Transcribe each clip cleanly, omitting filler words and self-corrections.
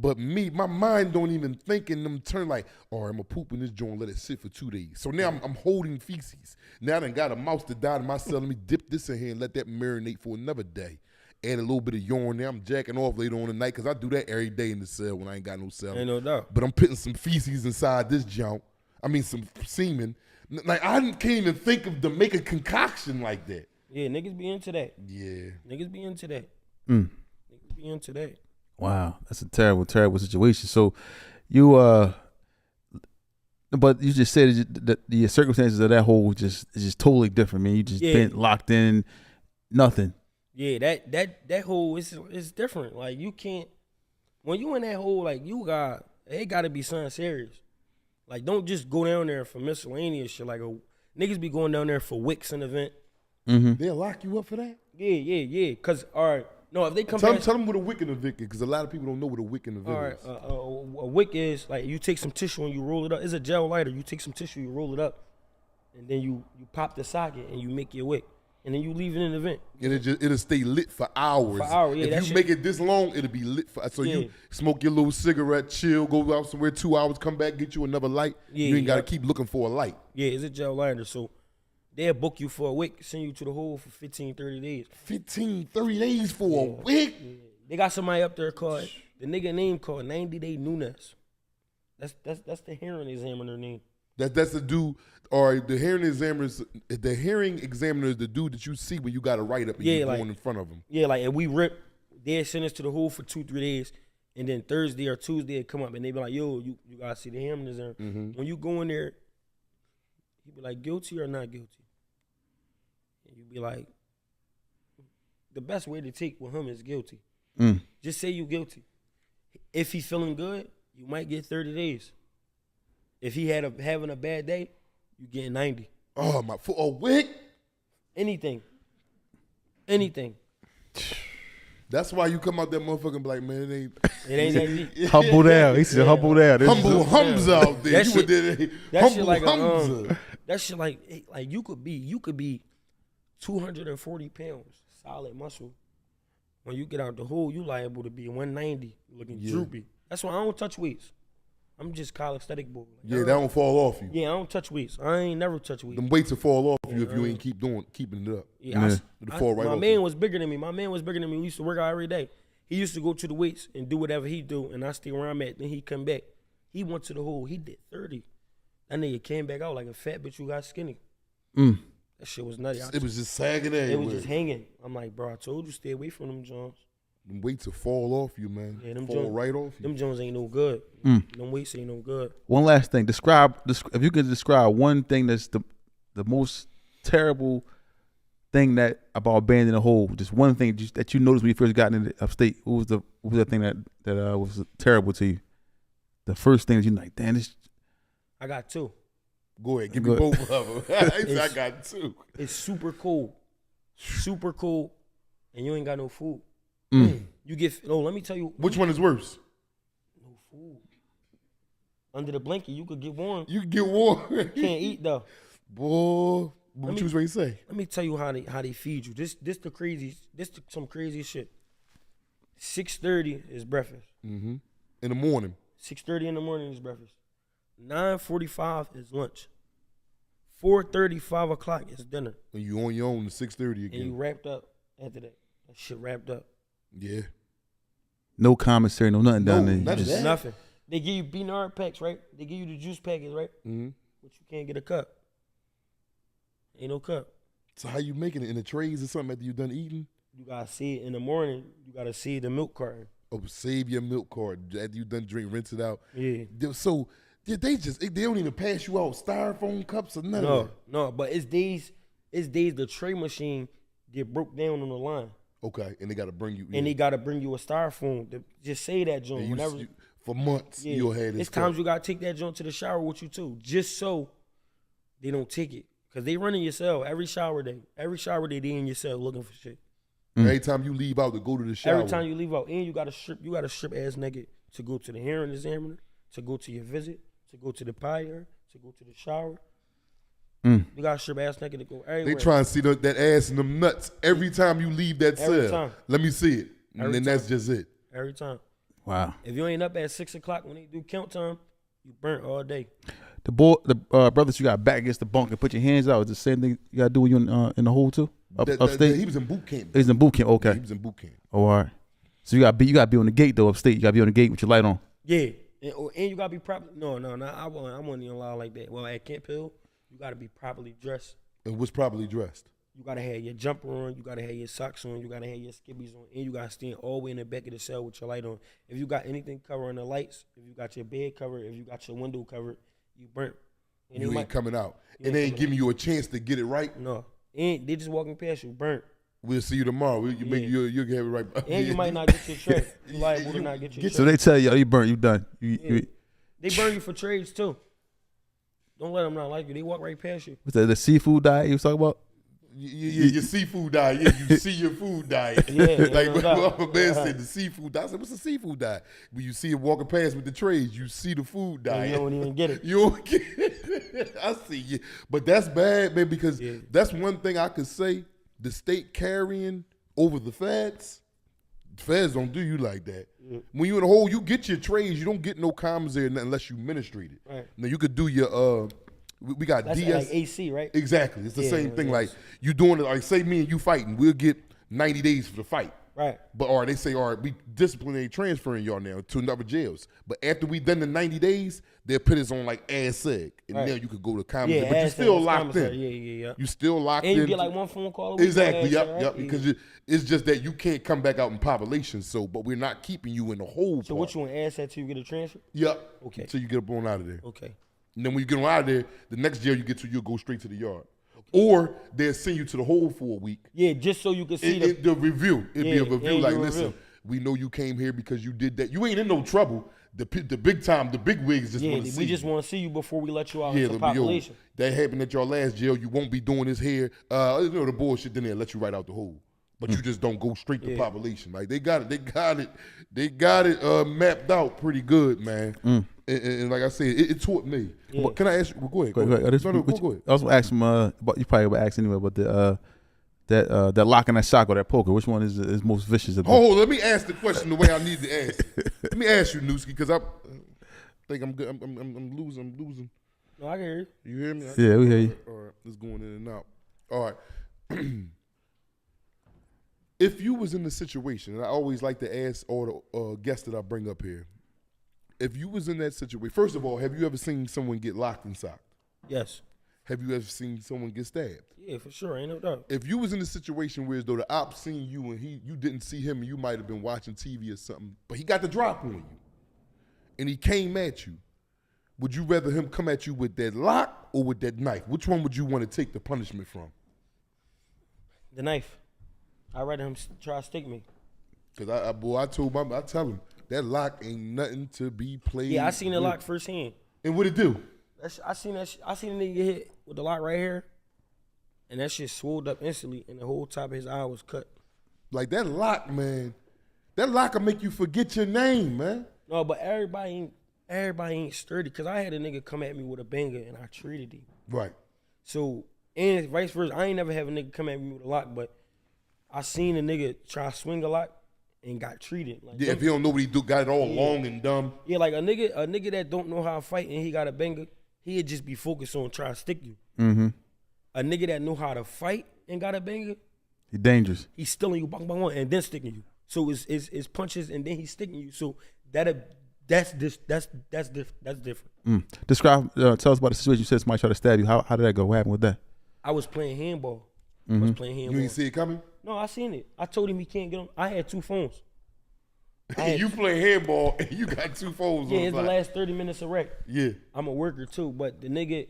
But me, my mind don't even think in them turn like, all right, I'm gonna poop in this joint, let it sit for 2 days. So now I'm holding feces. Now I done got a mouse that died in my cell. Let me dip this in here and let that marinate for another day. Add a little bit of urine there. I'm jacking off later on tonight because I do that every day in the cell when I ain't got no cell. Ain't no doubt. But I'm putting some feces inside this joint. I mean, some semen. Like, I can't even think of to make a concoction like that. Yeah, niggas be into that. Yeah. Niggas be into that. Mm. Niggas be into that. Wow, that's a terrible, terrible situation. So you, but you just said that the circumstances of that hole is just totally different, man. You just been locked in, nothing. Yeah, that hole is different. Like, you can't, when you in that hole, like, it gotta be something serious. Like, don't just go down there for miscellaneous shit. Like, niggas be going down there for Wicks and event. Mm-hmm. They'll lock you up for that? Yeah. Cause, all right, no, if they come tell back. Tell them what a wick and a Vic is, because a lot of people don't know what a wick and a Vic all right, is. a wick is, like, you take some tissue and you roll it up. It's a gel lighter. You take some tissue, you roll it up, and then you pop the socket and you make your wick. And then you leave it in the vent. And it'll stay lit for hours. If you make it this long, it'll be lit for. So you smoke your little cigarette, chill, go out somewhere 2 hours, come back, get you another light. You ain't got to keep looking for a light. Yeah, it's a gel lighter. So they'll book you for a wick, send you to the hole for 15, 30 days. 15, 30 days for a wick? Yeah. They got somebody up there called, the nigga name called 90 Day Nunes. That's the hearing examiner name. That's the dude, or the hearing examiner is the dude that you see when you got to write up and you're going in front of him. Yeah, like, and we rip, they'll send us to the hole for 2-3 days, and then Thursday or Tuesday it come up and they be like, yo, you gotta see the hearing examiner. Mm-hmm. When you go in there, he be like, guilty or not guilty? And you be like, the best way to take with him is guilty. Just say you guilty. If he feeling good, you might get 30 days. If he having a bad day, you getting 90. Oh, my, for a wick? Anything. That's why you come out that motherfucking black man. It ain't that deep. Humble down. He said humble down. Humble hums out there. That shit like that shit like you could be 240 pounds, solid muscle. When you get out the hole, you liable to be 190, looking droopy. That's why I don't touch weights. I'm just calisthenic boy. Like, that don't fall off you. Yeah, I don't touch weights. I ain't never touch weights. Them weights will fall off you if you ain't keeping it up. Yeah, it'll fall right my off man you. was bigger than me. We used to work out every day. He used to go to the weights and do whatever he do, and I stay where I'm at. Then he come back. He went to the hole. He did 30. That nigga came back out like a fat bitch who got skinny. That shit was nutty. It was just sagging everywhere. It was just hanging. I'm like, bro, I told you stay away from them Jones. Them weights will fall off you, man. Yeah, them fall right off you. Them Jones ain't no good. Them weights ain't no good. One last thing. If you could describe one thing that's the most terrible thing that about abandoning a hole, just one thing that you noticed when you first got into upstate. What was the thing that was terrible to you? The first thing that you're like, damn, this. I got two. Go ahead, give me both of them. I got two. It's super cold, and you ain't got no food. You get let me tell you. Which one is worse? No food. Under the blanket, you could get warm. You can get warm. Can't eat though. Boy, what you was ready to say? Let me tell you how they feed you. This some crazy shit. 6:30 is breakfast. In the morning. 6:30 in the morning is breakfast. 9:45 is lunch. 4:30, 5 o'clock is dinner. And you on your own at 6:30 again. And you wrapped up after that. That shit wrapped up. Yeah. No commissary, no nothing down there. Just nothing. They give you Beanard packs, right? They give you the juice packets, right? Mm-hmm. But you can't get a cup. Ain't no cup. So how you making it in the trays or something after you done eating? You gotta see it in the morning. You gotta see the milk carton. Oh, save your milk carton after you done drink, rinse it out. Yeah. So they don't even pass you out styrofoam cups or nothing. No. But it's days the tray machine get broke down on the line. Okay, and they got to bring you. And they got to bring you a styrofoam to just say that joint. For months, you'll have this. It's times you got to take that joint to the shower with you too, just so they don't take it. Because they run in your cell every shower day. Every shower day, they in your cell looking for shit. Every time you leave out to go to the shower. Every time you leave out, and you got to strip ass naked to go to the hearing examiner, to go to your visit, to go to the pyre, to go to the shower. You got to strip ass naked to go everywhere. They try and see that ass and them nuts every time you leave that cell. Time. Let me see it. And then that's just it. Every time. Wow. If you ain't up at 6 o'clock when they do count time, you burnt all day. The brothers you got back against the bunk and put your hands out. Is the same thing you gotta do when you in the hole too? Upstate. He was in boot camp. He's in boot camp. Okay. Yeah, he was in boot camp. Oh, all right. So you gotta be on the gate though upstate. You gotta be on the gate with your light on. Yeah, and you gotta be proper. No, I wasn't even allowed like that. Well, at Camp Hill, you gotta be properly dressed. And was properly dressed. You gotta have your jumper on, you gotta have your socks on, you gotta have your skibbies on, and you gotta stand all the way in the back of the cell with your light on. If you got anything covering the lights, if you got your bed covered, if you got your window covered, you burnt. And you ain't coming out. And they ain't giving you a chance to get it right. No. And they just walking past you, burnt. We'll see you tomorrow. You'll get it right. And you might not get your check. You liable to not get your check. So they tell you, you burnt, you done. They burn you for trades too. Don't let them not like you. They walk right past you. What's that, the seafood diet you was talking about? Your seafood diet. Yeah, you see your food diet. Yeah, like when my man said the seafood diet. I said, what's the seafood diet? When you see it walking past with the trays, you see the food diet. And you don't even get it. You don't get it. I see you. But that's bad, man, because that's one thing I could say. The state carrying over the feds. Feds don't do you like that. Yeah. When you in the hole, you get your trays. You don't get no commas there unless you ministrate it. Right. Now you could do your we got that's DS like AC, right? Exactly. It's the same thing. Like you doing it. Like say me and you fighting, we'll get 90 days for the fight. Right. But or they say, all right, we disciplinary transferring y'all now to another jails. But after we done the 90 days, they'll put us on like ASEG. And now you could go to commissary. But you still locked in. Yeah. You still locked in. And you get like one phone call a week. Exactly. Yep. Because it's just that you can't come back out in population. So, but we're not keeping you in the whole So what you want to ask that till you get a transfer? Yep. Okay. So you get up on out of there. Okay. And then when you get on out of there, the next jail you get to, you'll go straight to the yard. Or they'll send you to the hole for a week. Yeah, just so you can see the review. It'd be a review like, listen, we know you came here because you did that. You ain't in no trouble. The big time, the big wigs just want to see we just you. want to see you before we let you out into population. That happened at your last jail. You won't be doing this here. The bullshit, then they'll let you right out the hole. But you just don't go straight to population. Like they got it mapped out pretty good, man. And like I said, it taught me. Yeah. But can I ask you? Well, go ahead. Go ahead. Go ahead. I was gonna ask him. But you probably would ask anyway. But that lock and that shot or that poker, which one is most vicious? Let me ask the question the way I need to ask it. Let me ask you, Nuski, because I think I'm good. I'm losing. No, I can hear you. You hear me? Yeah, we hear you. All right, it's going in and out. All right. If you was in the situation, and I always like to ask all the guests that I bring up here, if you was in that situation, first of all, have you ever seen someone get locked and socked? Yes. Have you ever seen someone get stabbed? Yeah, for sure. Ain't no doubt. If you was in a situation where as though the op seen you and you didn't see him and you might have been watching TV or something, but he got the drop on you and he came at you, would you rather him come at you with that lock or with that knife? Which one would you want to take the punishment from? The knife. I'd rather him try to stick me. Cause I tell him that lock ain't nothing to be played. Yeah, I seen the lock firsthand. And what it do? I seen the nigga get hit with the lock right here, and that shit swelled up instantly, and the whole top of his eye was cut. Like that lock, man. That lock will make you forget your name, man. No, but everybody ain't sturdy. Cause I had a nigga come at me with a banger, and I treated him. Right. So and vice versa, I ain't never have a nigga come at me with a lock, but I seen a nigga try to swing a lock and got treated. Like, if he don't know what he do, got it all long and dumb. Yeah, like a nigga that don't know how to fight and he got a banger, he'd just be focused on trying to stick you. Mm-hmm. A nigga that know how to fight and got a banger, he dangerous. He's stealing you, bang, bang, bang, and then sticking you. So it's punches and then he's sticking you. So that's different. Describe, tell us about the situation. You said somebody tried to stab you. How did that go? What happened with that? I was playing handball. You ain't see it coming? No, I seen it. I told him he can't get on. I had 2 phones. You play handball and you got 2 phones on. Yeah, it's the last 30 minutes of rec. Yeah. I'm a worker too, but the nigga,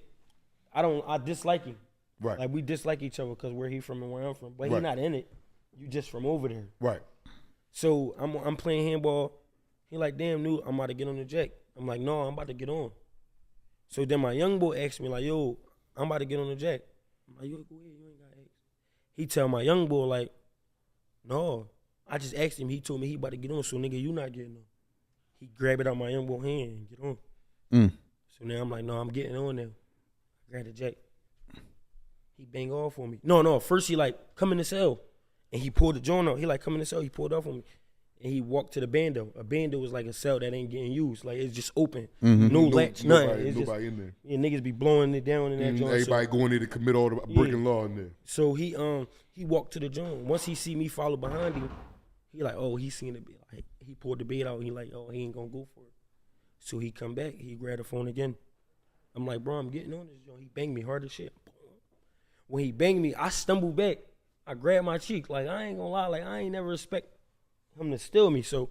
I dislike him. Right. Like we dislike each other because where he from and where I'm from. But he not in it. You just from over there. Right. So I'm playing handball. He like, damn, new, I'm about to get on the jack. I'm like, no, I'm about to get on. So then my young boy asked me like, yo, I'm about to get on the jack. I'm like, yo, go ahead, you ain't got to ask. He tell my young boy like, no, I just asked him. He told me he about to get on. So nigga, you not getting on. He grabbed it out my young boy hand and get on. So now I'm like, no, I'm getting on now. I grabbed the jack. He bang off for me. No, first he like come in the cell and he pulled the joint out. He like come in the cell. He pulled off on me. and he walked to the bando. A bando is like a cell that ain't getting used. Like it's just open, Mm-hmm. no latch, nothing. It's just, Nobody in there. yeah, niggas be blowing it down in that joint. Everybody going there to commit all the breaking law in there. So he walked to the joint. Once he see me follow behind him, he like, oh, he seen it. Like he pulled the bait out. He like, oh, he ain't gonna go for it. So he come back. He grabbed the phone again. I'm like, bro, I'm getting on this joint. He banged me hard as shit. When he banged me, I stumbled back. I grabbed my cheek. Like I ain't gonna lie. Like I ain't never expect him to steal me. So